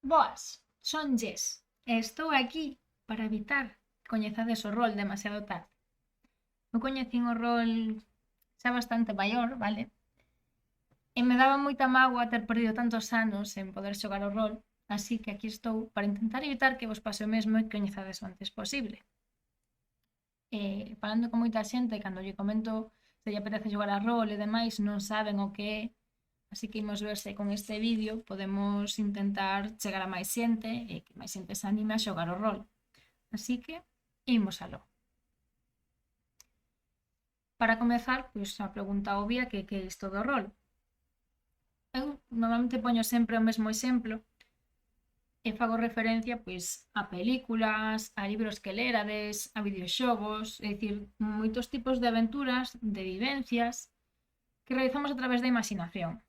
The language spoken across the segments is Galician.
Boas, son Jess e estou aquí para evitar que coñezades o rol demasiado tarde. Eu coñecín o rol xa bastante maior, vale? E me daba moita mágoa ter perdido tantos anos en poder xogar o rol, así que aquí estou para intentar evitar que vos pase o mesmo e que coñezades o antes posible. Falando con moita xente, cando lle comento se lle apetece xogar a rol e demais, non saben o que é. Así que imos ver se con este vídeo podemos intentar chegar a máis xente e que máis xente se anime a xogar o rol. Así que, imos aló. Para comezar, pois a pregunta obvia que é isto do rol. Eu normalmente poño sempre o mesmo exemplo e fago referencia pois a películas, a libros que lerades, a videoxogos, é dicir, moitos tipos de aventuras, de vivencias que realizamos a través da imaginación.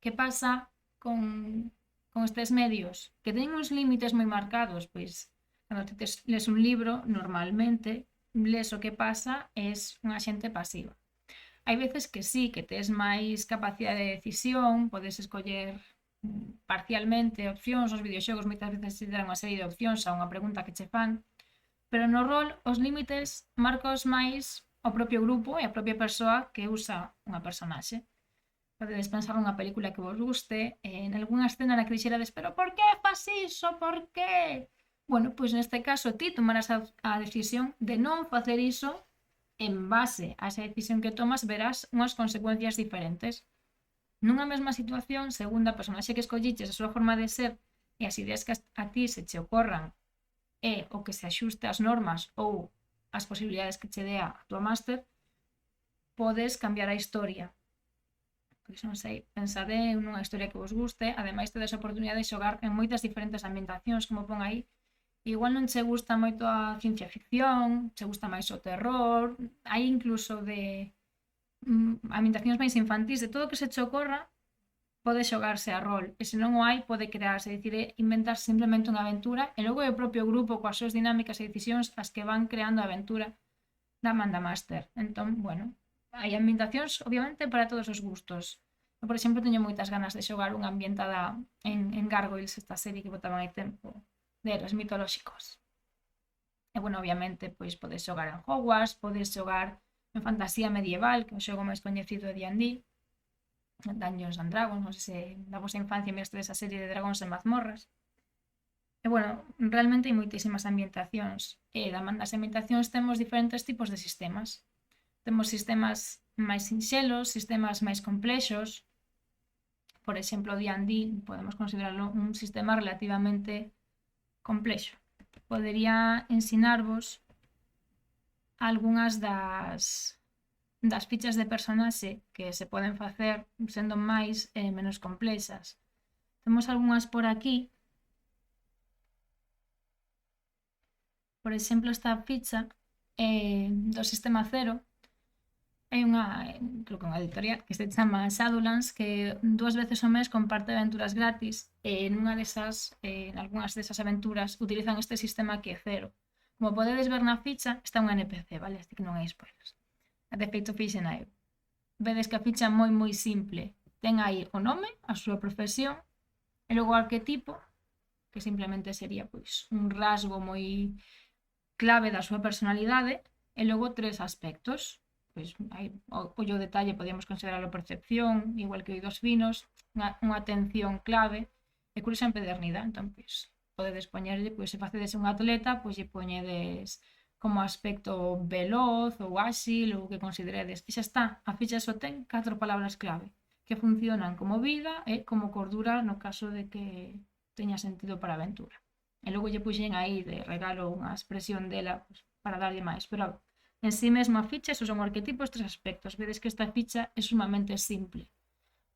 Que pasa con estes medios? Que teñen uns límites moi marcados, pois cando te les un libro, normalmente les o que pasa es unha xente pasiva. Hai veces que sí, que tes máis capacidade de decisión, podes escoller parcialmente opcións, os videoxogos moitas veces te dan unha serie de opcións a unha pregunta que che fan, pero no rol os límites marcos máis o propio grupo e a propia persoa que usa unha personaxe. Podedes pensar nunha película que vos guste, en algunha escena na que dixerades pero por que fas iso, por que? Bueno, pois neste caso ti tomarás a decisión de non facer iso en base a esa decisión que tomas verás unhas consecuencias diferentes. Nunha mesma situación, segundo a personaxe que escolliches, a súa forma de ser e as ideas que a ti se che ocorran e o que se axuste ás normas ou as posibilidades que che dea a tua máster, podes cambiar a historia. Pois non sei, pensade nunha historia que vos guste, ademais tedes a oportunidade de xogar en moitas diferentes ambientacións, como pon aí. Igual non che gusta moito a ciencia ficción, che gusta máis o terror, hai incluso de ambientacións máis infantís, de todo o que se che ocorra, pode xogarse a rol, e se non o hai, pode crearse, é dicir, inventar simplemente unha aventura, e logo é o propio grupo coas súas dinámicas e decisións as que van creando a aventura da Manda Master. Entón, bueno, hai ambientacións, obviamente, para todos os gustos. Eu, por exemplo, teño moitas ganas de xogar unha ambientada en Gargoyles, esta serie que botaban hai tempo, de héroes mitolóxicos. E, bueno, obviamente, pois podes xogar en Hogwarts, podes xogar en fantasía medieval, que é o xogo máis coñecido de D&D, Dungeons and Dragons, non sei se da vosa infancia miraste esa serie de dragóns e mazmorras. E, bueno, realmente hai moitísimas ambientacións. E da man das ambientacións temos diferentes tipos de sistemas. Temos sistemas máis sinxelos, sistemas máis complexos. Por exemplo, o D&D podemos considerarlo un sistema relativamente complexo. Podería ensinarvos algunhas das fichas de personaxe que se poden facer sendo máis e menos complexas. Temos algunhas por aquí. Por exemplo, esta ficha do sistema 0 hai creo que unha editorial que se chama Shadowlands que 2 veces ao mes comparte aventuras gratis e en algunhas desas aventuras utilizan este sistema que é 0. Como podedes ver na ficha, está un NPC, vale? Así que non hai spoilers. De feito, fixen aí. Vedes que a ficha é moi moi simple. Ten aí o nome, a súa profesión e logo o arquetipo, que simplemente sería pois un rasgo moi clave da súa personalidade e logo 3 aspectos. Pois hai ollo detalle, podíamos considerarlo percepción, igual que oídos finos, unha atención clave e curiosa empedernida. Entón, pois, podedes poñerlle, pois, se facedes un atleta, pois lle poñedes como aspecto veloz ou áxil ou que consideredes. E xa está, a ficha só ten 4 palabras clave que funcionan como vida e como cordura no caso de que teña sentido para a aventura. E logo lle puxen aí de regalo unha expresión dela pois, para darlle máis, pero en sí mesmo a ficha, esos son arquetipos, 3 aspectos. Vedes que esta ficha é sumamente simple.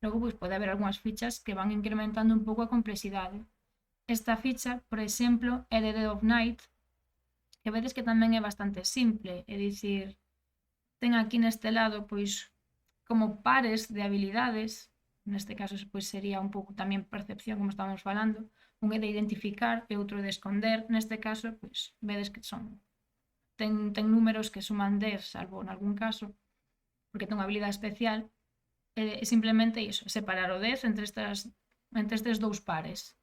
Logo, pois, pode haber algunhas fichas que van incrementando un pouco a complexidade. Esta ficha, por exemplo, é de Dead of Night, que vedes que tamén é bastante simple, é dicir, ten aquí neste lado, pois, como pares de habilidades, neste caso, pois, sería un pouco tamén percepción, como estamos falando, un é de identificar e outro de esconder, neste caso, pois, vedes que son ten números que suman 10, salvo en algún caso, porque ten unha habilidade especial, é simplemente iso, separar o 10 entre estes dous pares.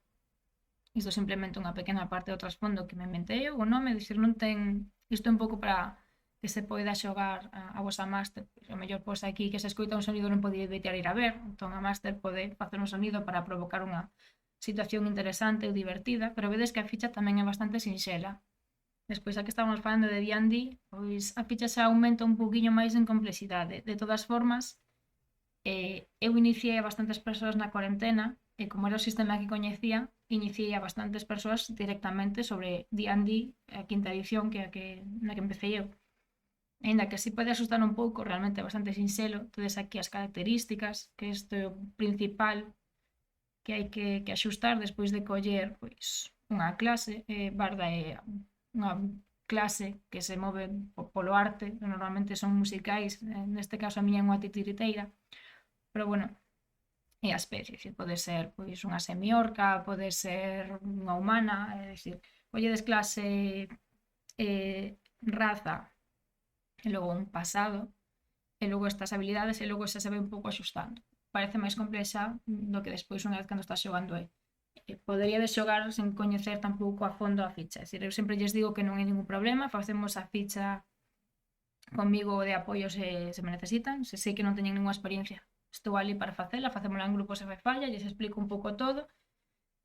Isto é simplemente unha pequena parte do trasfondo que me inventei eu, o nome, dicir, non ten... Isto é un pouco para que se poida xogar a vosa máster. Pois, o mellor pos aquí que se escoita un sonido non podía evitar ir a ver, entón a máster pode facer un sonido para provocar unha situación interesante ou divertida, pero vedes que a ficha tamén é bastante sinxela. Despois, a que estábamos falando de D&D, pois a ficha xa aumenta un pouquiño máis en complexidade. De todas formas, eu iniciei a bastantes persoas na cuarentena e como era o sistema que coñecía, iniciei a bastantes persoas directamente sobre D&D, a quinta edición na que empecé eu. Ainda que así pode asustar un pouco, realmente é bastante sinxelo. Tedes aquí as características, que isto é o principal que hai que axustar despois de coller pois, unha clase. Barda é unha clase que se move polo arte, normalmente son musicais, neste caso a miña é unha titiriteira, pero bueno, é a especie, pode ser pois unha semiorca, pode ser unha humana, é dicir, colledes clase, raza e logo un pasado e logo estas habilidades e logo xa se ve un pouco axustando. Parece máis complexa do que despois unha vez cando estás xogando é. Podería de xogar sen coñecer tampouco a fondo a ficha, é dicir, eu sempre lles digo que non hai ningún problema, facemos a ficha comigo de apoio se me necesitan, se sei que non teñen ninguna experiencia, estou ali para facela, facémola en grupo se fai falla, lles explico un pouco todo,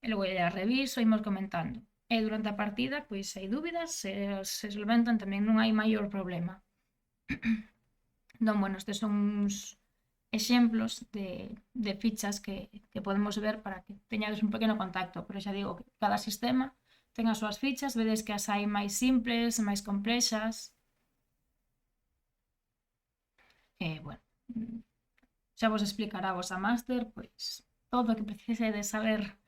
e logo ya reviso e imos comentando. E durante a partida, pois, se hai dúbidas, se solventan, tamén non hai maior problema. Non, bueno, estes son uns exemplos de fichas que podemos ver para que teñades un pequeno contacto, pero xa digo que cada sistema ten as súas fichas, vedes que as hai máis simples, máis complexas. Bueno, xa vos explicará vos a máster, pois, todo o que precise de saber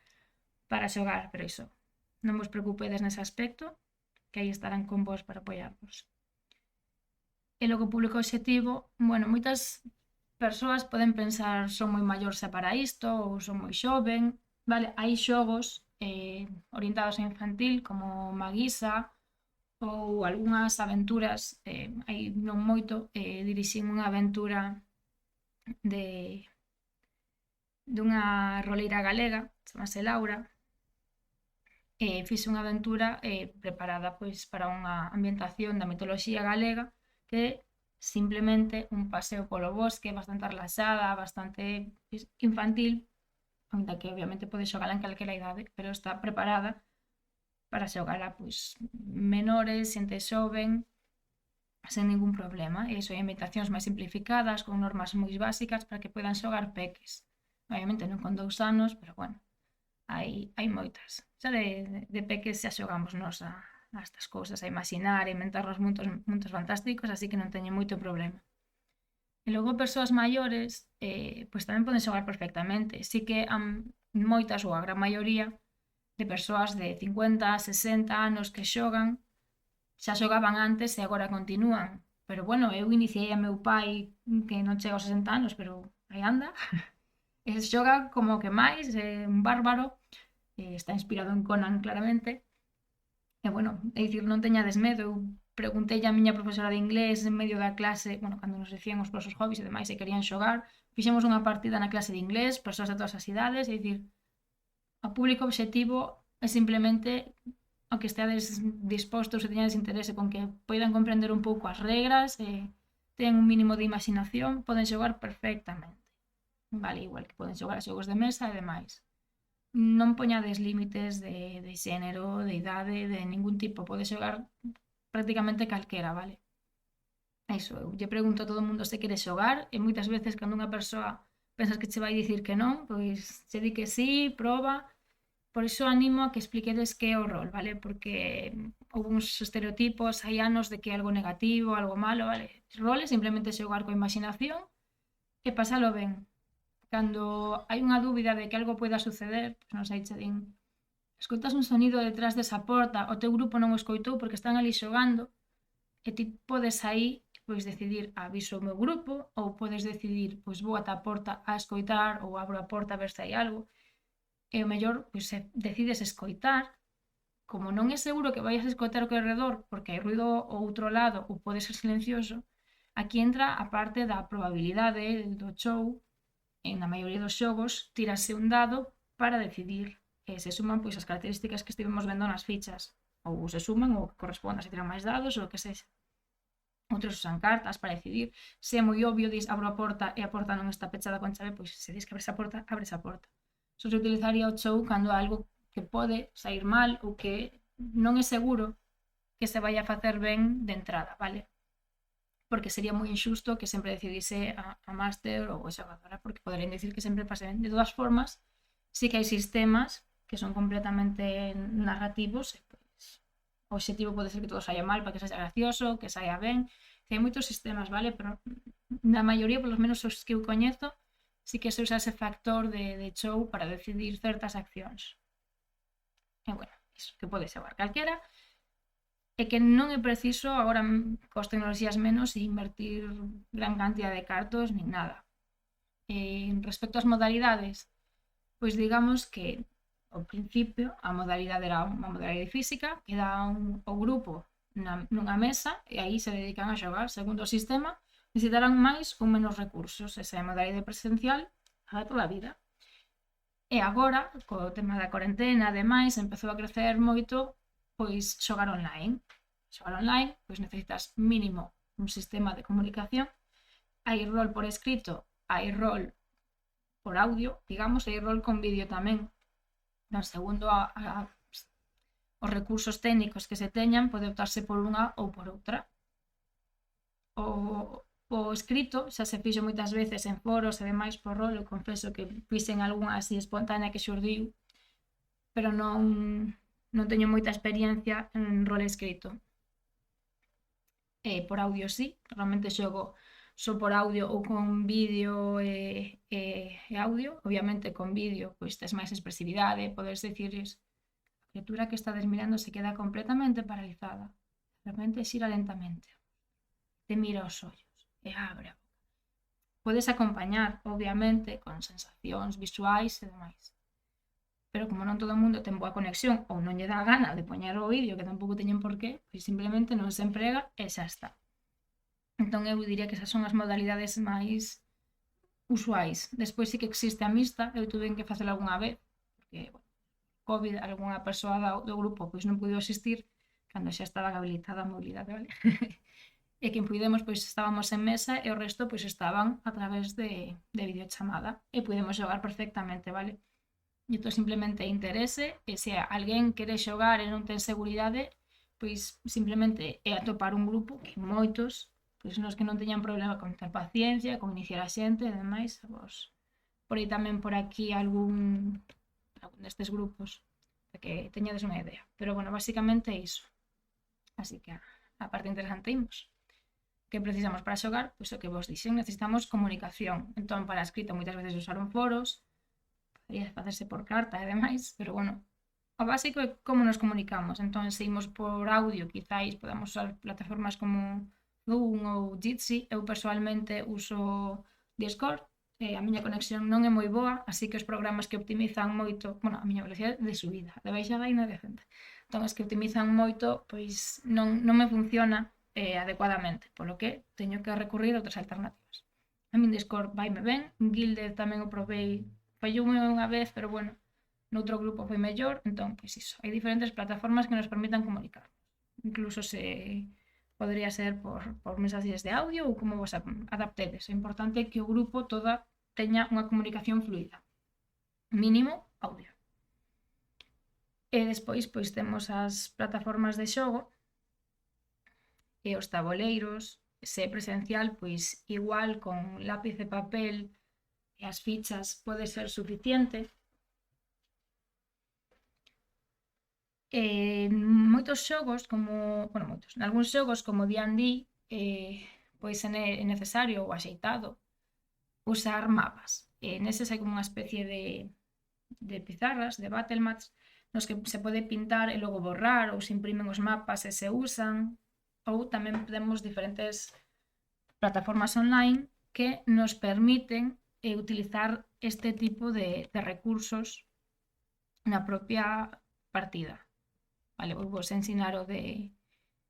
para xogar, pero iso, non vos preocupedes nese aspecto, que aí estarán con vos para apoiarvos. E logo o público obxectivo, bueno, moitas persoas poden pensar son moi maior xa para isto ou son moi xoven, vale, hai xogos orientados a infantil como Maguisa ou algunhas aventuras, hai non moito, dirixín unha aventura dunha roleira galega, chamase Laura, fixe unha aventura preparada pois para unha ambientación da mitoloxía galega que simplemente un paseo polo bosque bastante relaxada, bastante infantil, onde que obviamente pode xogala en calquera idade, pero está preparada para xogala pois menores, xente xoven, sen ningún problema. E iso, hai ambientacións máis simplificadas, con normas moi básicas para que podan xogar peques. Obviamente non con 2 anos, pero bueno, hai moitas. Xa de peques xa xogamos nos a estas cousas, a imaginar, a inventarnos mundos fantásticos, así que non teño moito problema. E logo persoas maiores, pois tamén poden xogar perfectamente. Si que moitas ou a gran maioría de persoas de 50, 60 anos que xogan, xa xogaban antes e agora continúan. Pero bueno, eu iniciei a meu pai que non chega aos 60 anos, pero aí anda. E xoga como que máis, un bárbaro, está inspirado en Conan claramente. E bueno, é dicir, non teñades medo, eu preguntei a miña profesora de inglés en medio da clase, bueno, cando nos decían os vosos hobbies e demais se querían xogar, fixemos unha partida na clase de inglés, persoas de todas as idades, é dicir, o público obxectivo é simplemente o que esteades dispostos e teñades interese con que poidan comprender un pouco as regras e ten un mínimo de imaginación, poden xogar perfectamente. Vale, igual que poden xogar a xogos de mesa e demais. Non poñades límites de xénero, de idade, de ningún tipo, pode xogar prácticamente calquera, vale? Iso, eu lle pregunto a todo o mundo se quere xogar e moitas veces cando unha persoa pensas que che vai dicir que non, pois che di que sí, proba. Por iso animo a que expliquedes que é o rol, vale? Porque houve uns estereotipos hai anos de que é algo negativo, algo malo, vale? O rol é simplemente xogar coa imaginación e pasalo ben. Cando hai unha dúbida de que algo poida suceder, pois non sei, che din, escoitas un sonido detrás desa porta, o teu grupo non o escoitou porque están ali xogando, e ti podes aí pois decidir aviso o meu grupo ou podes decidir pois vou ata a porta a escoitar ou abro a porta a ver se hai algo. E o mellor, pois se decides escoitar, como non é seguro que vayas a escoitar o alrededor porque hai ruido ao outro lado ou pode ser silencioso, aquí entra a parte da probabilidade do show. En a maioría dos xogos tirase un dado para decidir se suman pois as características que estivemos vendo nas fichas, ou se suman ou que corresponda, se tiran máis dados ou o que sexa. Outros usan cartas para decidir. Se é moi obvio, dis abro a porta e a porta non está pechada con chave, pois se dis que abres a porta, abres a porta. Só se utilizaría o show cando algo que pode sair mal ou que non é seguro que se vai a facer ben de entrada, vale? Porque sería moi injusto que sempre decidise a máster ou a xogadora, porque poderían dicir que sempre pase ben. De todas formas, sí que hai sistemas que son completamente narrativos, pois, o obxectivo pode ser que todo saia mal para que saia gracioso, que saia ben. Hai moitos sistemas, vale? Pero na maioría, polos menos os que eu coñezo, sí que se usa ese factor de show para decidir certas accións. E bueno, iso, que pode xogar calquera, e que non é preciso agora cos tecnoloxías menos invertir gran cantidad de cartos nin nada. Respecto ás modalidades, pois digamos que ao principio a modalidade era unha modalidade física que dá o grupo nunha mesa e aí se dedican a xogar. Segundo o sistema, necesitarán máis ou menos recursos. Esa é a modalidade presencial a toda a vida. E agora, co tema da cuarentena, ademais, empezou a crecer moito pois xogar online. Xogar online, pois necesitas mínimo un sistema de comunicación. Hai rol por escrito, hai rol por audio, digamos, hai rol con vídeo tamén. Non, segundo os recursos técnicos que se teñan, pode optarse por unha ou por outra. O escrito xa se fixo moitas veces en foros e demais por rol. Eu confeso que fixen algunha así espontánea que xurdiu, pero non teño moita experiencia en rol escrito. Por audio sí, realmente xogo só por audio ou con vídeo e audio. Obviamente con vídeo pois tes máis expresividade, podes dicirles a criatura que estades mirando se queda completamente paralizada, de repente xira lentamente, te mira os ollos e abre a boca. Podes acompañar, obviamente, con sensacións visuais e demais. Pero como non todo o mundo ten boa conexión ou non lle dá a gana de poñer o vídeo, que tampouco teñen por qué, pois simplemente non se emprega e xa está. Entón eu diría que esas son as modalidades máis usuais. Despois sí que existe a mixta, eu tuve que facela algunha vez, porque, bueno, COVID, algunha persoa do grupo pois non puido asistir cando xa estaba habilitada a mobilidade, vale? E quen puidemos, pois estábamos en mesa e o resto pois estaban a través de videochamada e pudemos xogar perfectamente, vale? E isto simplemente interese, e se alguén quere xogar e non ten seguridade, pois simplemente é atopar un grupo que moitos, pois nos que non teñan problema con ter paciencia, con iniciar a xente e demais, vos por aí tamén por aquí algún destes grupos, para que teñades unha idea. Pero bueno, basicamente é iso. Así que a parte interesante imos. Que precisamos para xogar? Pois o que vos dixen, necesitamos comunicación. Entón, para a escrita moitas veces usaron foros, podría facerse por carta e demais, pero bueno, o básico é como nos comunicamos. Entón, se imos por audio, quizáis podamos usar plataformas como Zoom ou Jitsi. Eu persoalmente uso Discord, a miña conexión non é moi boa, así que os programas que optimizan moito, bueno, a miña velocidade de subida, de baixada e decente. Entón, os que optimizan moito, pois non me funciona adecuadamente, polo que teño que recurrir a outras alternativas. A min Discord vaime ben, Guilded tamén o probei, falloume unha vez, pero bueno, noutro grupo foi mellor. Entón, pois iso, hai diferentes plataformas que nos permitan comunicar. Incluso se podría ser por mensaxes de audio ou como vos adaptedes. O importante é que o grupo toda teña unha comunicación fluida. Mínimo audio. E despois, pois temos as plataformas de xogo e os taboleiros. Se é presencial, pois igual con lápiz e papel e as fichas pode ser suficiente. Moitos xogos, como, bueno, moitos, nalgúns xogos como D&D, pois é necesario ou axeitado usar mapas. Neses hai como unha especie de pizarras, de battle mats, nos que se pode pintar e logo borrar, ou se imprimen os mapas e se usan, ou tamén temos diferentes plataformas online que nos permiten utilizar este tipo de recursos na propia partida. Vale, vos ensinar o de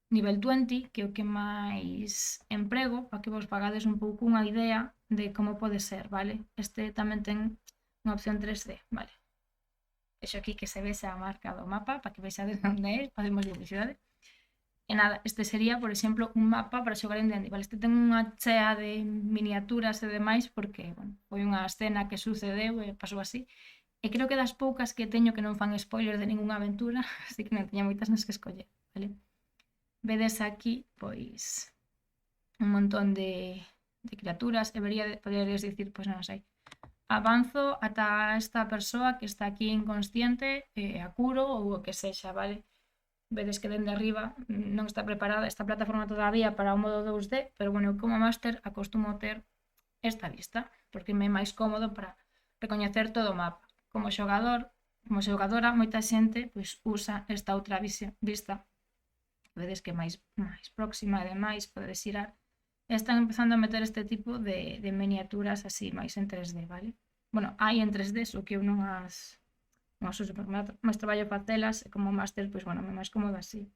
nivel 20, que é o que máis emprego, para que vos fagades un pouco unha idea de como pode ser, vale? Este tamén ten unha opción 3D, vale? Deixo aquí que se vexa a marca do mapa para que vexades onde é, facemos publicidade. E nada, este sería, por exemplo, un mapa para xogar en D&D, vale? Este ten unha chea de miniaturas e demais porque, bueno, foi unha escena que sucedeu e pasou así. E creo que das poucas que teño que non fan spoiler de ningunha aventura, así que non teña moitas nas que escoller, vale? Vedes aquí, pois, un montón de criaturas e poderíades dicir, pois non sei, avanzo ata esta persoa que está aquí inconsciente, a curo ou o que sexa, vale? Vedes que dende arriba non está preparada esta plataforma todavía para o modo 2D, pero bueno, eu como máster acostumo ter esta vista, porque me é máis cómodo para recoñecer todo o mapa. Como xogadora, moita xente pois usa esta outra vista, vedes que é máis próxima e demais, podedes irar. Están empezando a meter este tipo de miniaturas así máis en 3D, vale? Bueno, hai en 3D, só que eu non as uso, porque máis traballo facelas e como máster, pois bueno, é máis cómodo así.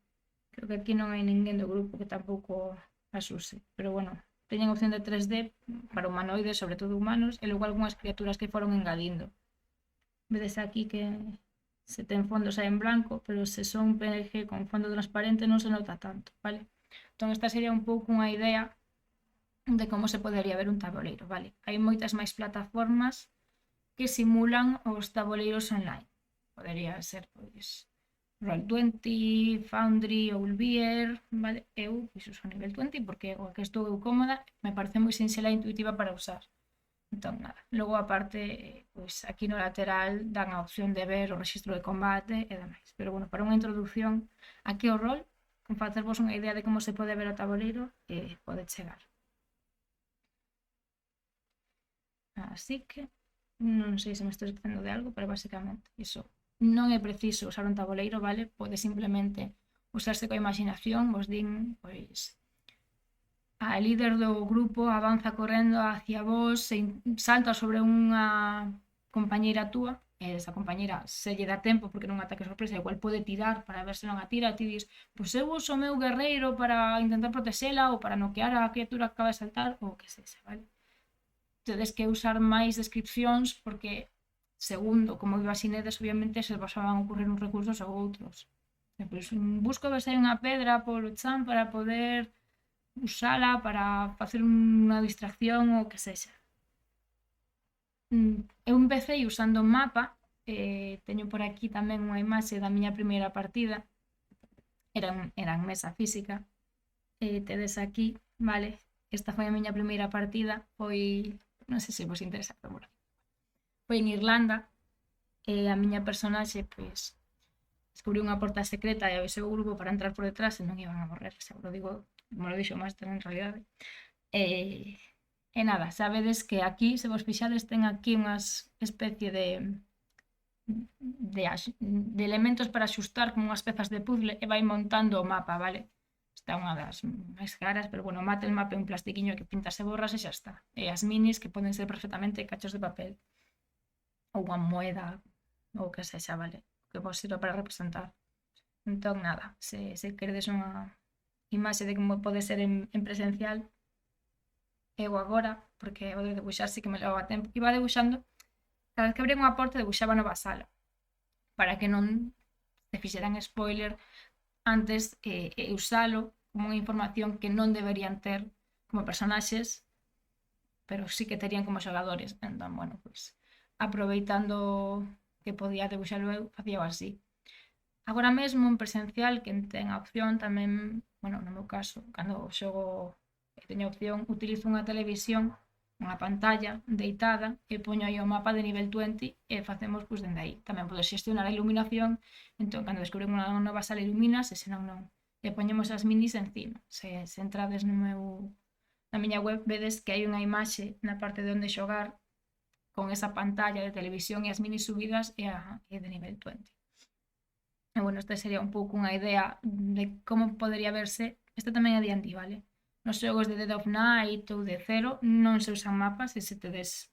Creo que aquí non hai ninguén do grupo que tampouco as use, pero bueno, teñen opción de 3D para humanoides, sobre todo humanos, e logo algunhas criaturas que foron engadindo. Vedes aquí que se ten fondo xa en blanco, pero se son PNG con fondo transparente non se nota tanto, vale? Entón esta sería un pouco unha idea de como se podería ver un tabuleiro, vale? Hai moitas máis plataformas que simulan os tabuleiros online. Podería ser, pois, Roll20, Foundry ou Ulvier, vale? Eu uso a nivel 20 porque o que estou eu cómoda me parece moi sinxela e intuitiva para usar. Entón, nada. Logo, aparte, pois aquí no lateral dan a opción de ver o rexistro de combate e demais. Pero, bueno, para unha introducción aquí ao rol, con facervos unha idea de como se pode ver o tabuleiro, pode chegar. Así que, non sei se me estou esquecendo de algo, pero basicamente iso. Non é preciso usar un tabuleiro, vale? Pode simplemente usarse coa imaginación, vos din, pois, a líder do grupo avanza correndo hacia vos e salta sobre unha compañeira túa, e esa compañeira se lle dá tempo porque non ataque sorpresa, igual pode tirar para ver se non a tira, e ti dis, pois eu uso o meu guerreiro para intentar protexela ou para noquear a criatura que acaba de saltar, ou o que sexa, vale? Tedes que usar máis descripcións porque, segundo como imaxinedes, obviamente se vos van a ocurrir uns recursos ou outros. Pois, busco ver se hai unha pedra polo chan para poder usala para facer unha distracción ou que sexa. Eu empecé usando un mapa, teño por aquí tamén unha imaxe da miña primeira partida, era en mesa física, tedes aquí, vale, esta foi a miña primeira partida, foi, non sei se vos interesa, pero bueno, foi en Irlanda, a miña personaxe, pois, descubriu unha porta secreta e avisou o grupo para entrar por detrás e non iban a morrer, seguro digo, como lo dixo o máster en realidade. E nada, sabedes que aquí, se vos fixades, ten aquí unhas especie de elementos para axustar como unhas pezas de puzzle e vai montando o mapa, vale? Esta é unha das máis caras, pero bueno, mate el mapa é un plastiquiño que pintas e borras e xa está. E as minis que poden ser perfectamente cachos de papel ou unha moeda ou que sexa, vale? Que vos sirva para representar. Entón, nada, se queredes unha imaxe de como pode ser en presencial, eu agora, porque o de debuxar sí que me levaba tempo, iba debuxando, cada vez que abría unha porta debuxaba nova sala, para que non te fixeran spoiler antes e usalo como unha información que non deberían ter como personaxes, pero sí que terían como xogadores. Entón, bueno, pois, aproveitando que podía debuxalo eu, facía así. Agora mesmo en presencial, quen ten a opción tamén, bueno, no meu caso, cando xogo teño a opción, utilizo unha televisión, unha pantalla deitada e poño aí o mapa de nivel 20 e facemos pois dende aí. Tamén podes xestionar a iluminación, entón cando descubrimos unha nova sala iluminas e senón non. E poñemos as minis encima. Se entrades na miña web vedes que hai unha imaxe na parte de onde xogar con esa pantalla de televisión e as minis subidas e de nivel 20. E bueno, esta sería un pouco unha idea de como podería verse. Este tamén é D&D, vale? Nos xogos de Dead of Night ou de Zero non se usan mapas e se tedes...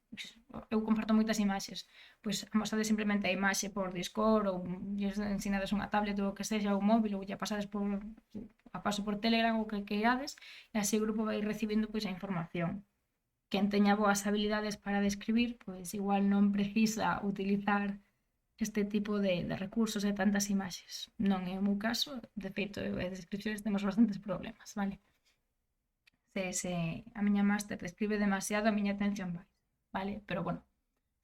Eu comparto moitas imaxes. Pois amosades simplemente a imaxe por Discord ou ensinades unha tablet ou o que sexa, ou móvil, ou ya pasades a paso por Telegram ou que queirades, e así o grupo vai recibindo pois a información. Quen teña boas habilidades para describir, pois igual non precisa utilizar este tipo de recursos e tantas imaxes. Non é o meu caso, de feito, as descripcións temos bastantes problemas, vale? Se a miña máster describe demasiado, a miña atención vai, vale? Pero bueno,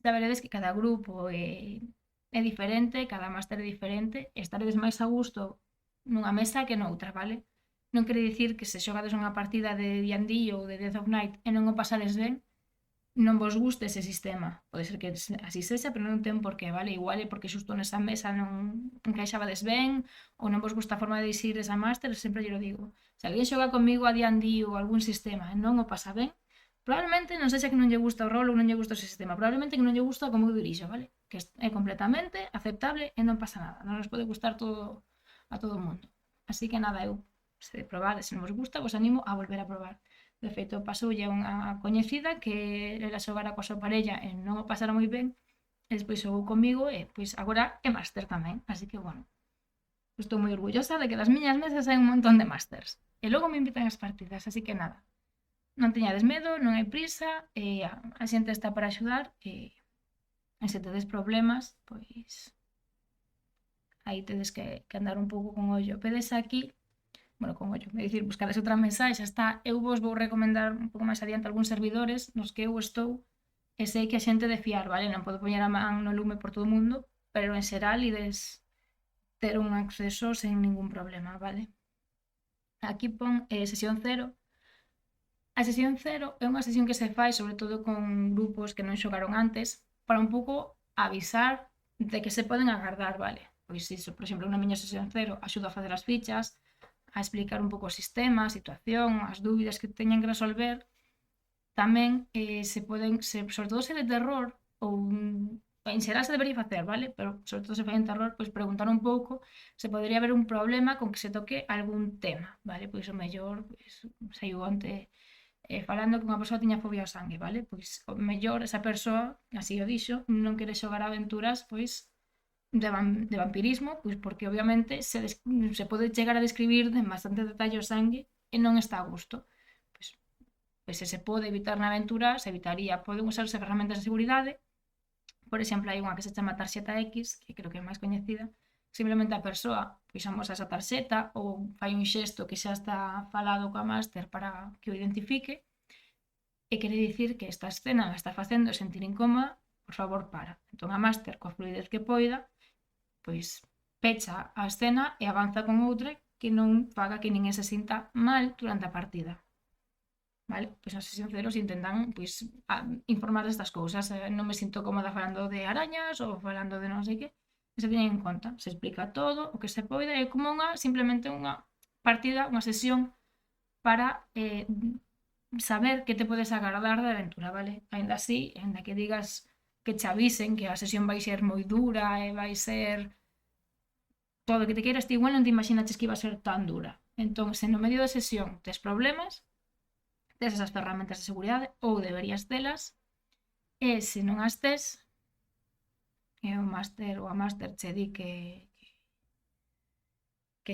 a verdade é que cada grupo é diferente, cada máster é diferente, estaredes máis a gusto nunha mesa que noutra, vale? Non quere dicir que se xogades unha partida de D&D ou de Death of Night e non o pasades ben, non vos guste ese sistema. Pode ser que así sexa, pero non ten por qué, vale? Igual é porque xusto nesa mesa non encaixabades ben ou non vos gusta a forma de dixir esa máster, sempre lle lo digo. Se alguén xoga comigo a D&D ou algún sistema e non o pasa ben, probablemente non sexa que non lle gusta o rol ou non lle gusta o sistema, probablemente que non lle gusta como eu dirixo, vale? Que é completamente aceptable e non pasa nada. Non nos pode gustar todo a todo o mundo. Así que nada, eu se probades, se non vos gusta, vos animo a volver a probar. De feito, pasoulle unha coñecida que era xogara coa súa parella e non o pasara moi ben, e despois xogou comigo e pois agora é máster tamén. Así que, bueno, estou moi orgullosa de que das miñas mesas hai un montón de másters. E logo me invitan ás partidas, así que nada. Non teñades medo, non hai prisa, e a xente está para axudar, e se tedes problemas, pois aí tedes que andar un pouco con ollo. Pedes aquí, bueno, con ollo, é dicir, buscades outra mesa e xa está. Eu vos vou recomendar un pouco máis adiante algúns servidores nos que eu estou e sei que a xente de fiar, vale? Non podo poñer a man no lume por todo o mundo, pero en xeral ides ter un acceso sen ningún problema, vale? Aquí pon sesión 0. A sesión 0 é unha sesión que se fai sobre todo con grupos que non xogaron antes para un pouco avisar de que se poden agardar, vale? Pois iso, por exemplo, na miña sesión 0 axudo a facer as fichas, a explicar un pouco o sistema, a situación, as dúbidas que teñen que resolver. Tamén se poden, sobre todo se de terror, ou en xeral se debería facer, vale? Pero sobre todo se fai en terror, pois preguntar un pouco se podería haber un problema con que se toque algún tema, vale? Pois o mellor, pois, saiu onte falando que unha persoa tiña fobia ao sangue, vale? Pois o mellor esa persoa, así o dixo, non quere xogar aventuras, pois de vampirismo, pois porque obviamente se pode chegar a describir en bastante detalle o sangue e non está a gusto. Pois se se pode evitar na aventura, se evitaría. Poden usarse ferramentas de seguridade. Por exemplo, hai unha que se chama tarxeta X, que creo que é máis coñecida. Simplemente a persoa pois amosa esa tarxeta ou fai un xesto que xa está falado coa máster para que o identifique e quere dicir que esta escena a está facendo sentir incómoda, por favor, para. Entón a máster, coa fluidez que poida, pois pecha a escena e avanza con outra que non faga que ninguén se sinta mal durante a partida. Vale? Pois nas sesións 0 intentan pois, informar destas cousas. Non me sinto cómoda falando de arañas ou falando de non sei que. Se teñen en conta. Se explica todo o que se poida. É como simplemente unha partida, unha sesión para saber que te podes agardar da aventura, vale? Ainda así, ainda que digas que che avisen que a sesión vai ser moi dura e vai ser todo o que te queiras, ti igual non te imaginaches que iba a ser tan dura. Entón, se no medio da sesión tes problemas, tes esas ferramentas de seguridade ou deberías telas, e se non as tes, e o máster ou a máster che di que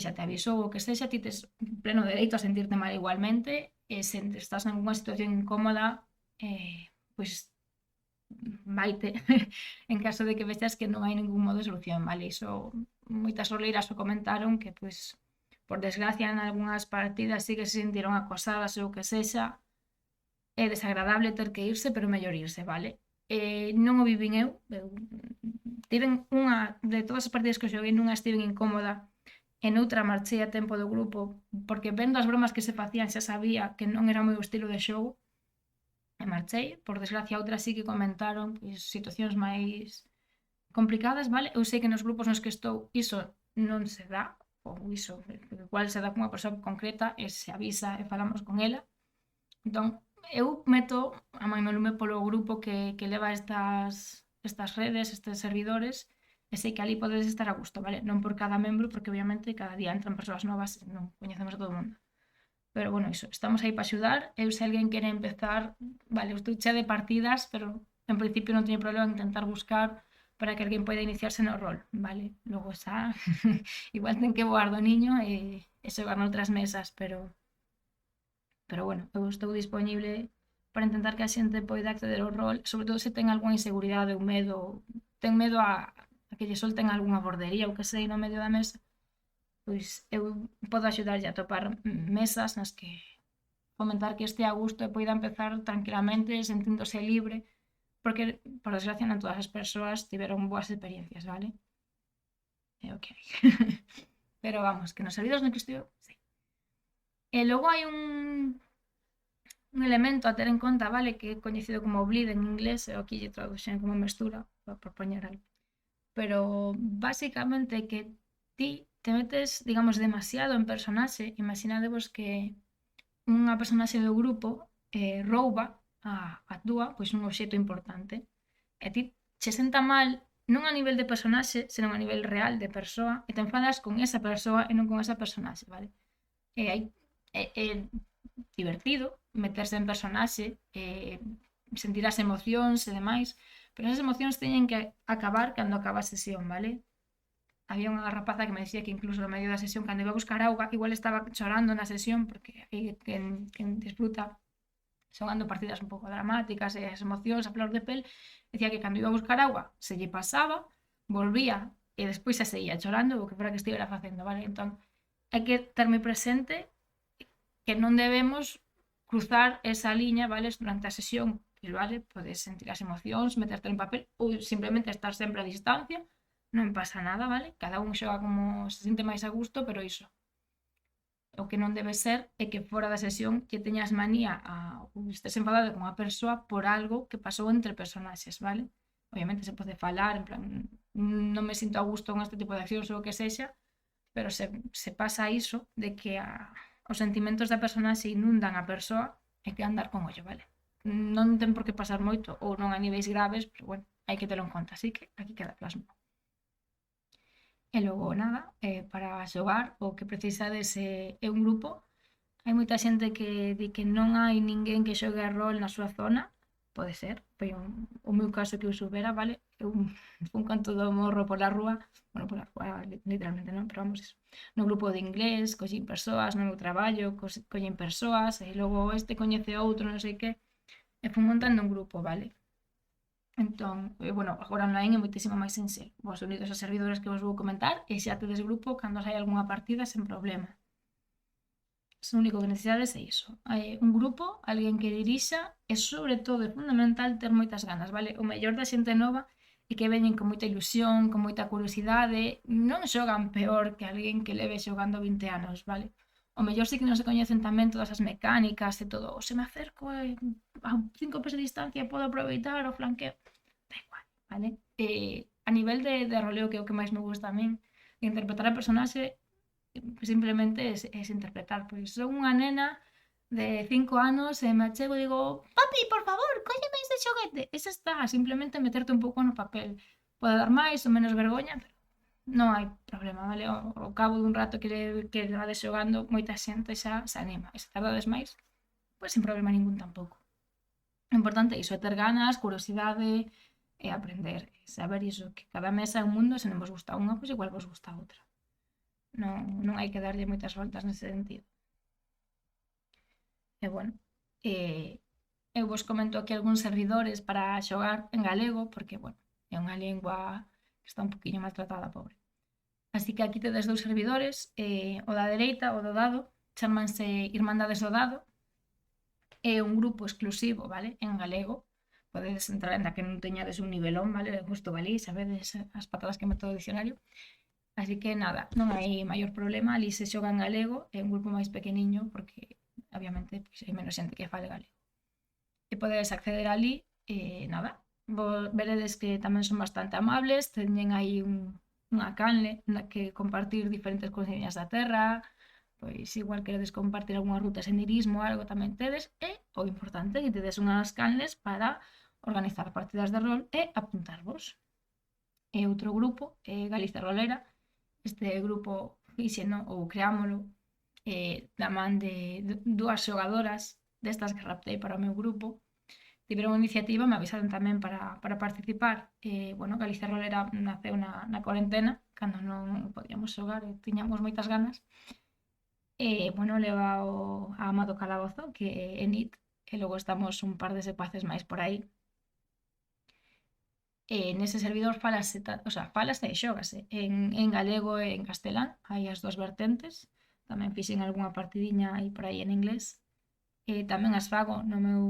xa te avisou ou que sexa, ti tes pleno dereito a sentirte mal igualmente, e se estás en alguna situación incómoda, pois vaite en caso de que vexas que non hai ningún modo de solución, vale? Iso moitas roleiras o comentaron que, pois, por desgracia, en algunhas partidas sí que se sentiron acosadas ou que sexa, é desagradable ter que irse, pero mellor irse, vale? Non o vivín eu tiven unha, de todas as partidas que xoguei, nunha estiven incómoda e noutra marchei a tempo do grupo, porque vendo as bromas que se facían xa sabía que non era o meu estilo de xogo, e marchei. Por desgracia, outras sí que comentaron pois, situacións máis complicadas, vale? Eu sei que nos grupos nos que estou iso non se dá, ou iso, igual se dá con unha persoa concreta e se avisa e falamos con ela. Entón, eu meto a man no lume polo grupo que leva estas redes, estes servidores, e sei que ali podedes estar a gusto, vale? Non por cada membro, porque obviamente cada día entran persoas novas e non coñecemos a todo o mundo. Pero bueno, iso, estamos aí para axudar. Eu se alguén quere empezar, vale, estou chea de partidas, pero en principio non teño problema en intentar buscar para que alguén poida iniciarse no rol, vale? Logo xa, igual ten que voar do niño e xogar noutras mesas, pero bueno, eu estou disponible para intentar que a xente poida acceder ao rol, sobre todo se ten algunha inseguridade ou medo, ten medo a a que lle solten algunha bordería ou que sei no medio da mesa, pois eu podo axudarlle a topar mesas nas que fomentar que este a gusto e poida empezar tranquilamente, sentíndose libre, porque, por desgracia, non todas as persoas tiveron boas experiencias, vale? É o que hai. Pero vamos, que nos servidos no que estou, sí. E logo hai un elemento a ter en conta, vale, que é coñecido como bleed en inglés, e aquí lle traduxen como mestura, por poñer algo. Pero basicamente que ti te metes, digamos, demasiado en personaxe. Imaginadevos que unha personaxe do grupo rouba a túa pois un obxecto importante. E ti che senta mal non a nivel de personaxe, senón a nivel real de persoa, e te enfadas con esa persoa e non con esa personaxe, vale? E hai é divertido meterse en personaxe, sentir as emocións e demais, pero esas emocións teñen que acabar cando acaba a sesión, vale? Había unha rapaza que me decía que incluso no medio da sesión, cando iba a buscar auga, igual estaba chorando na sesión, porque hai quen disfruta xogando partidas un pouco dramáticas e as emocións a flor de pel, decía que cando iba a buscar auga se lle pasaba, volvía e despois se seguía chorando o que fora que estivera facendo, vale? Entón, hai que ter moi presente que non debemos cruzar esa liña, vale? Durante a sesión, que vale, podes sentir as emocións, meterte en papel ou simplemente estar sempre a distancia, non pasa nada, vale? Cada un xoga como se sente máis a gusto, pero iso, o que non debe ser é que fora da sesión que teñas manía ou estés enfadado con unha persoa por algo que pasou entre personaxes, vale? Obviamente se pode falar, en plan, non me sinto a gusto con este tipo de accións ou o que sexa, pero se pasa iso de que os sentimentos da personaxe inundan a persoa, hai que andar con ollo, vale? Non ten por que pasar moito ou non a niveis graves, pero bueno, hai que telo en conta, así que aquí queda plasmado. E logo, nada, para xogar o que precisades é un grupo. Hai moita xente que di que non hai ninguén que xogue a rol na súa zona. Pode ser, foi o meu caso que eu soubera, vale? Eu fun con todo o morro pola rúa, bueno, pola rúa literalmente non, pero vamos, eso. No grupo de inglés, collín persoas, no meu traballo, collín persoas, e logo este coñece outro, non sei que, e fun montando un grupo, vale? Entón, bueno, agora online é moitísimo máis sinxelo. Vos unidos aos servidores que vos vou comentar e xa tedes grupo cando sai algunha partida sen problema. O único que necesitades é iso. Un grupo, alguén que dirixa e, sobre todo, é fundamental ter moitas ganas, vale? O mellor da xente nova é que veñen con moita ilusión, con moita curiosidade, non xogan peor que alguén que leve xogando 20 anos, vale? O mellor sí que non se coñecen tamén todas as mecánicas e todo. Se me acerco a 5 pés de distancia podo aproveitar o flanqueo. Da igual, vale? A nivel de roleo, que é o que máis me gusta a min, de interpretar a personaxe, simplemente es interpretar. Pois son unha nena de 5 anos e me achego e digo: papi, por favor, cólleme este xoguete. Esa está, simplemente meterte un pouco no papel. Pode dar máis ou menos vergoña, pero non hai problema, vale? Ao cabo dun rato que vades xogando, moita xente xa se anima. E se tardades máis, pois sin problema ningún tampouco. O importante é iso, é ter ganas, curiosidade e aprender. E saber iso, que cada mesa é un mundo, se non vos gusta unha, pois igual vos gusta outra. Non hai que darlle moitas voltas nese sentido. E bueno, eu vos comento aquí algúns servidores para xogar en galego, porque, bueno, é unha lingua que está un poquinho maltratada, pobre. Así que aquí tedes 2 servidores, o da dereita, o do dado, chamanse Irmandades do Dado, é un grupo exclusivo, vale, en galego. Podedes entrar en que non teñades un nivelón, vale, justo valí, sabedes as patadas que meto do dicionario. Así que nada, non hai maior problema, ali se xoga en galego, é un grupo máis pequeniño porque obviamente pois, hai menos xente que fale galego. E podedes acceder ali e nada, vos veredes que tamén son bastante amables, teñen aí unha canle na que compartir diferentes cousiñas da terra, pois igual queredes compartir algunha ruta de senderismo ou algo tamén tedes, e o importante que tedes unhas canles para organizar partidas de rol e apuntarvos. E outro grupo é Galicia Rolera. Este grupo fíxeno ou creámolo da man de 2 xogadoras destas que raptei para o meu grupo. Tiveron unha iniciativa, me avisaron tamén para participar. Bueno, Galicia Rolera naceu na cuarentena, cando non podíamos xogar e tiñamos moitas ganas. Bueno, leva a Amado Calabozo, que é NIT, e logo estamos un par de sepaces máis por aí. nese servidor falase e xógase en galego e en castelán, hai as dúas vertentes, tamén fixen algunha partidiña aí por aí en inglés, tamén as fago no meu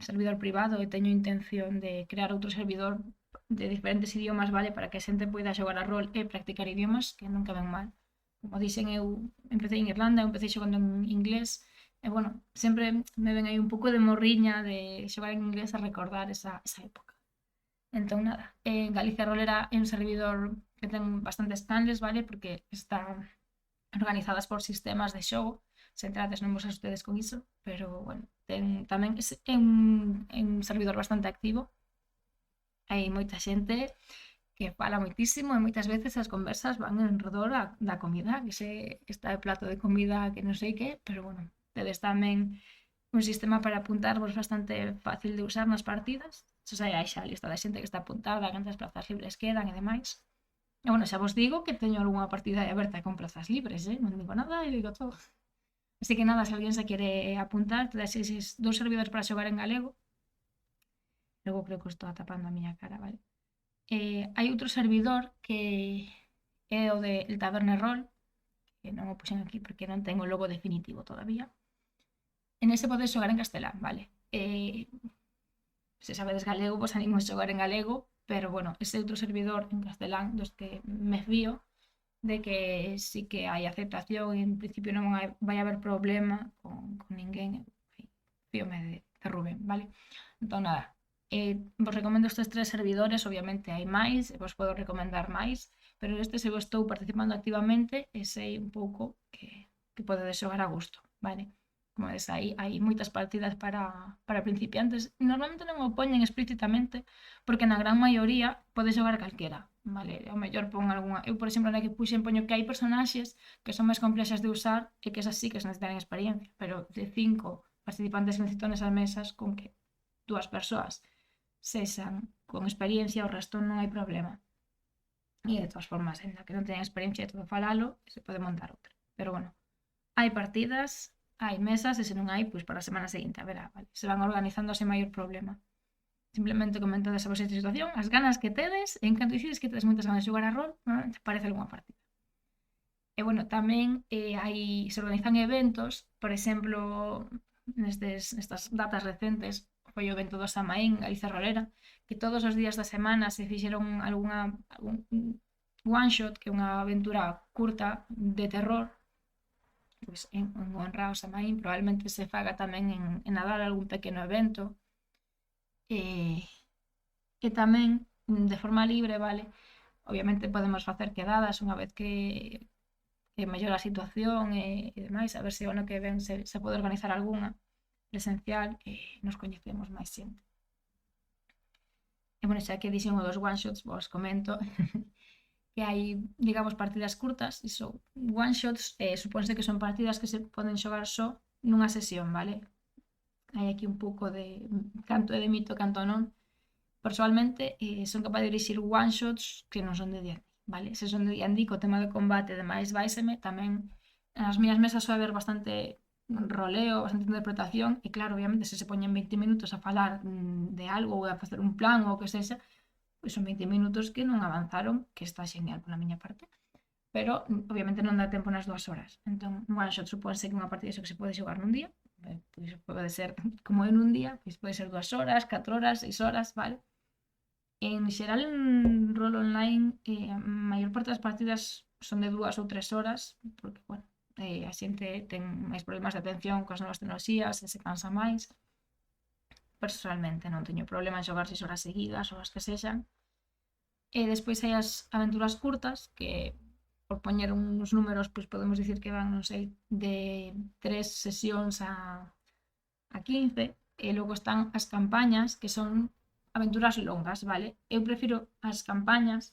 servidor privado e teño intención de crear outro servidor de diferentes idiomas, vale, para que a xente poida xogar a rol e practicar idiomas, que nunca ven mal. Como dixen, eu empecé en Irlanda, eu empecé xogando en inglés, e bueno, sempre me ven aí un pouco de morriña de xogar en inglés a recordar esa época. Entón, nada, Galicia Rolera é un servidor que ten bastantes canles, vale, porque está organizadas por sistemas de xogo, se entrades non vos asustedes con iso, pero, bueno, tamén é un servidor bastante activo, hai moita xente que fala moitísimo e moitas veces as conversas van en redor da comida, que se está o plato de comida que non sei que, pero, bueno, tedes tamén un sistema para apuntarvos bastante fácil de usar nas partidas, hai xa a lista da xente que está apuntada, cantas plazas libres quedan e demais. E, bueno, xa vos digo que teño algunha partida aberta con plazas libres, non digo nada e digo todo. Así que nada, se alguén se quere apuntar, tedes eses 2 servidores para xogar en galego. Logo creo que estou tapando a miña cara, vale? Hai outro servidor que é o de El Taberna Roll, que non o puxen aquí porque non ten o logo definitivo todavía. En ese podes xogar en castelán, vale? Se sabedes galego, vos animo a xogar en galego, pero, bueno, ese outro servidor en castelán dos que me fío de que sí que hai aceptación e en principio non vai haber problema con ninguén. Fíome de Rubén, vale? Entón, nada, vos recomendo estes 3 servidores, obviamente hai máis, e vos podo recomendar máis, pero este se vos estou participando activamente e sei un pouco que podedes xogar a gusto, vale? Como ves, hai moitas partidas para principiantes. Normalmente non o poñen explícitamente porque na gran maioría pode xogar calquera, vale? O mellor pon algunha... Eu, por exemplo, na que puxen poño que hai personaxes que son máis complexas de usar e que esas sí que se necesitan experiencia, pero de 5 participantes necesito nesas mesas con que 2 persoas sexan con experiencia, o resto non hai problema. E de todas formas, en la que non teñan experiencia de todo falalo, se pode montar outra. Pero, bueno, hai partidas, hai mesas, e se non hai, pois para a semana seguinte, a verá, vale? Se van organizando sen maior problema. Simplemente comentades a vosa situación, as ganas que tedes, e en canto dicides que tedes moitas ganas de xogar a rol, normalmente parece algunha partida. E, bueno, tamén se organizan eventos, por exemplo, nestas datas recentes, foi o evento do Samaín, Galicia Rolera, que todos os días da semana se fixeron algún one shot, que é unha aventura curta de terror, pois en honra ao Samaín, probablemente se faga tamén en Nadal algún pequeno evento, e tamén de forma libre, vale? Obviamente podemos facer quedadas unha vez que mellora a situación e demais, a ver se o ano que ven se pode organizar algunha presencial e nos coñecemos máis xente. E, bueno, xa que dixen o dos one shots, vos comento que hai, digamos, partidas curtas, iso, one shots, supónse que son partidas que se poden xogar só nunha sesión, vale? Hai aquí un pouco de canto é de mito, canto non. Personalmente, son capaz de dirixir one shots que non son de D&D, vale? Se son de D&D, co tema de combate e demais, váiseme, tamén nas miñas mesas soe haber bastante roleo, bastante interpretación, e claro, obviamente, se se poñen 20 minutos a falar de algo ou a facer un plan ou o que sexa, pois son 20 minutos que non avanzaron, que está xenial pola miña parte, pero obviamente non dá tempo nas 2 horas. Entón, un one shot supónse que unha partida que se pode xogar nun día, pois pode ser como en un día, pois pode ser 2 horas, 4 horas, 6 horas, vale? En xeral, en rol online, a maior parte das partidas son de 2 ou 3 horas, porque, bueno, a xente ten máis problemas de atención coas novas tecnoloxías e se cansa máis. Personalmente non teño problema en xogar 6 horas seguidas ou as que sexan. E despois hai as aventuras curtas, que por poñer uns números, pois podemos dicir que van, non sei, de 3 sesións a 15, e logo están as campañas, que son aventuras longas, vale? Eu prefiro as campañas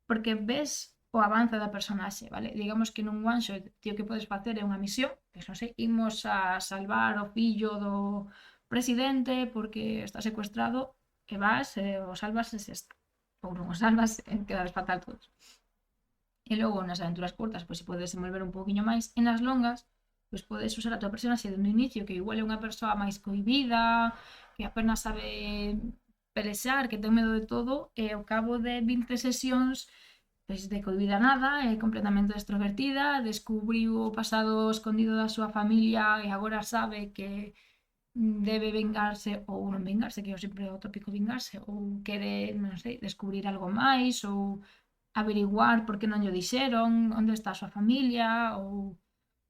porque ves o avance da personaxe, vale? Digamos que nun one shot, tío, que podes facer é unha misión, que non sei, imos a salvar o fillo do presidente porque está secuestrado, e vas, o salvas e sexta. Ou non o salvas e quedades fatal todos. E logo nas aventuras curtas, pois se podes envolver un pouquiño máis, e nas longas, pois podes usar a tua personaxe dende o inicio, que igual é unha persoa máis cohibida, que apenas sabe pelexar, que ten medo de todo, e ao cabo de 20 sesións pois de coibida nada, é completamente extrovertida, descubriu o pasado escondido da súa familia e agora sabe que debe vengarse ou non vengarse, que é sempre o tópico vengarse, ou quere, non sei, descubrir algo máis, ou averiguar por que non llo dixeron, onde está a súa familia, ou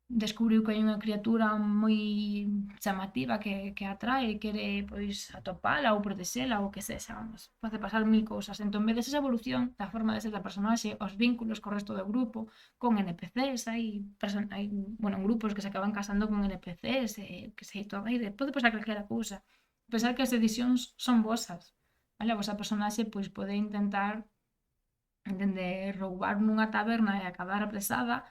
descubriu que hai unha criatura moi chamativa que atrae e quere pois atopala ou protexela ou que sexa, vamos, pode pasar mil cousas. Entón, vedes esa evolución da forma de ser da personaxe, os vínculos co resto do grupo, con NPCs, hai bueno, grupos que se acaban casando con NPCs, que sei todo, pode pasar calquera cousa. Pensar que as decisións son vosas, vale? A vosa personaxe pois pode intentar roubar nunha taberna e acabar apresada,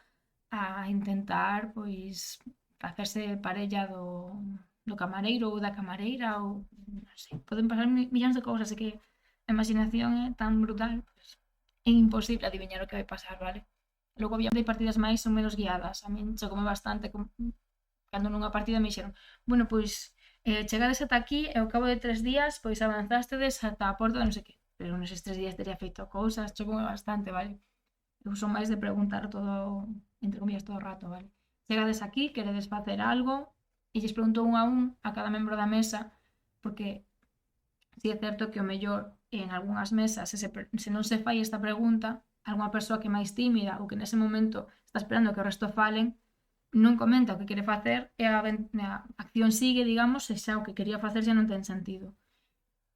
a intentar pois facerse parella do camareiro ou da camareira ou non sei, poden pasar millóns de cousas e que a imaginación é tan brutal, pois é imposible adiviñar o que vai pasar, vale? Logo obviamente hai partidas máis ou menos guiadas, a min chocoume bastante cando nunha partida me dixeron, bueno, pois chegades ata aquí e ao cabo de 3 días pois avanzastedes ata a porta de non sei que, pero neses 3 días teria feito cousas, chocoume bastante, vale? Eu son máis de preguntar todo, entre comillas, todo o rato, vale? Chegades aquí, queredes facer algo, e lles pregunto un a cada membro da mesa, porque si é certo que o mellor en algunhas mesas, se non se fai esta pregunta, algunha persoa que é máis tímida ou que nese momento está esperando que o resto falen, non comenta o que quere facer e a acción sigue, digamos, e xa o que quería facer xa non ten sentido.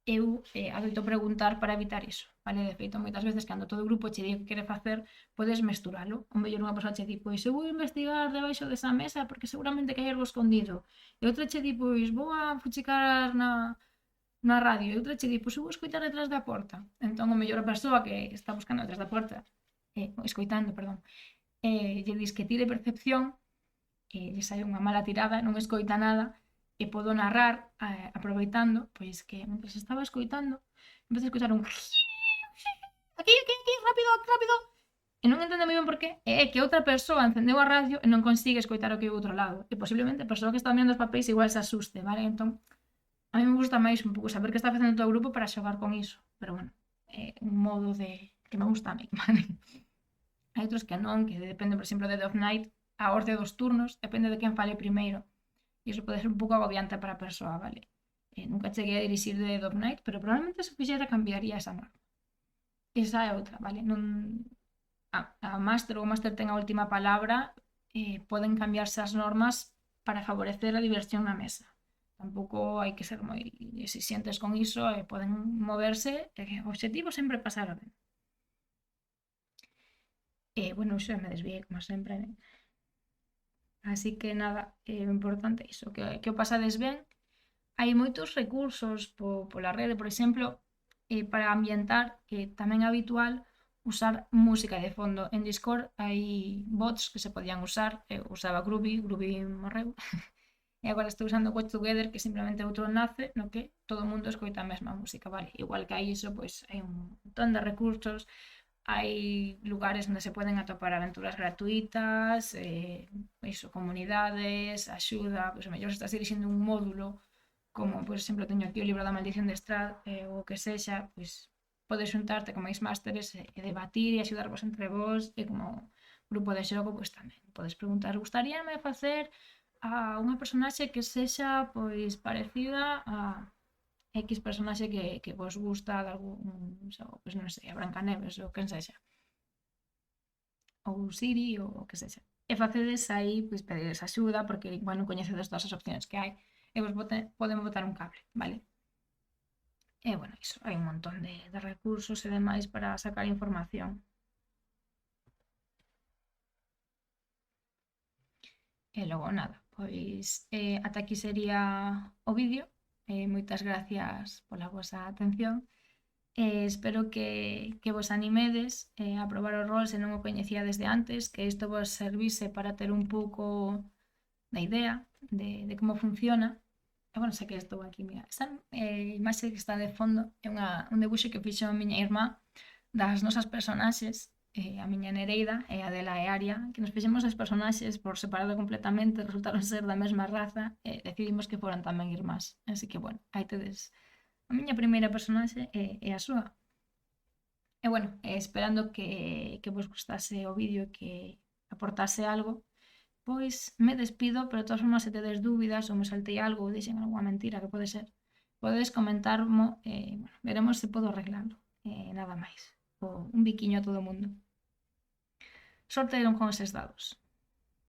Eu adoito preguntar para evitar iso, vale? De feito, moitas veces cando todo o grupo che di o que quere facer, podes mesturalo. O mellor unha persoa che di, pois eu vou investigar debaixo desa mesa porque seguramente que hai algo escondido. E outra che di, pois vou a fuchicar na radio. E outra che di, pois eu vou escoitar detrás da porta. Entón, o mellor a persoa que está buscando detrás da porta, escoitando, perdón, lle dis que tire percepción, lle sai unha mala tirada, non escoita nada, e podo narrar aproveitando pois que mentre estaba escoitando empecé a escoitar un aquí, rápido, rápido, e non entende moi ben por qué, é que outra persoa encendeu a radio e non consigue escoitar o que hai outro lado, e posiblemente a persoa que está mirando os papéis igual se asuste, vale? Entón, a mí me gusta máis un pouco saber que está facendo todo o grupo para xogar con iso, pero bueno, é un modo de que me gusta a mí, vale? Hai outros que non, que depende, por exemplo, de Death Knight, a orde dos turnos, depende de quen fale primeiro. E iso pode ser un pouco agobiante para a persoa, vale? Nunca cheguei a dirixir de Dog Knight, pero probablemente se fixera cambiaría esa norma. Esa é outra, vale? Non... A Master ou o Master ten a última palabra, poden cambiarse as normas para favorecer a diversión na mesa. Tampouco hai que ser moi exixentes con iso, poden moverse, o obxectivo sempre pasar ben. Bueno, xa me desviei, como sempre, né? Así que nada, o importante é iso, que o pasades ben. Hai moitos recursos pola rede, por exemplo, para ambientar, tamén é habitual usar música de fondo. En Discord hai bots que se podían usar, eu usaba Groovy morreu, e agora estou usando Watch Together, que simplemente outro enlace no que todo o mundo escoita a mesma música, vale? Igual que hai iso, pois hai un montón de recursos, hai lugares onde se poden atopar aventuras gratuitas, iso, comunidades, axuda, pois o mellor se estás dirixindo un módulo, como, por exemplo, teño aquí o libro da maldición de Strahd, ou o que sexa, pois podes xuntarte con máis másteres e debatir e axudarvos entre vos, e como grupo de xogo, pois tamén podes preguntar, gustaríame facer a unha personaxe que sexa pois parecida a X personaxe que vos gusta de algún, pois non sei, a Brancaneves ou quen sexa, ou Siri ou o que sexa, e facedes aí, pois pedides axuda porque igual non coñecedes todas as opcións que hai e vos poden botar un cable, vale? E bueno, iso, hai un montón de recursos e demais para sacar información. E logo nada, pois ata aquí sería o vídeo. Moitas gracias pola vosa atención. Espero que vos animedes a probar o rol se non o coñecíades de antes, que isto vos servise para ter un pouco da idea de como funciona. E bueno, sei que estou aquí, mira, esta imaxe que está de fondo é un debuxo que fixo a miña irmá das nosas personaxes, a miña Nereida e a dela e Aria, que nos fixemos as personaxes por separado completamente, resultaron ser da mesma raza e decidimos que foran tamén irmás. Así que, bueno, aí tedes A miña primeira personaxe é a súa. E bueno, esperando que vos gustase o vídeo e que aportase algo, pois me despido, pero de todas formas se tedes dúbidas ou me saltei algo ou dixen algunha mentira que pode ser, podedes comentarmo e bueno, veremos se podo arreglarlo. Nada máis. Un biquiño a todo o mundo. Sorte con eses dados.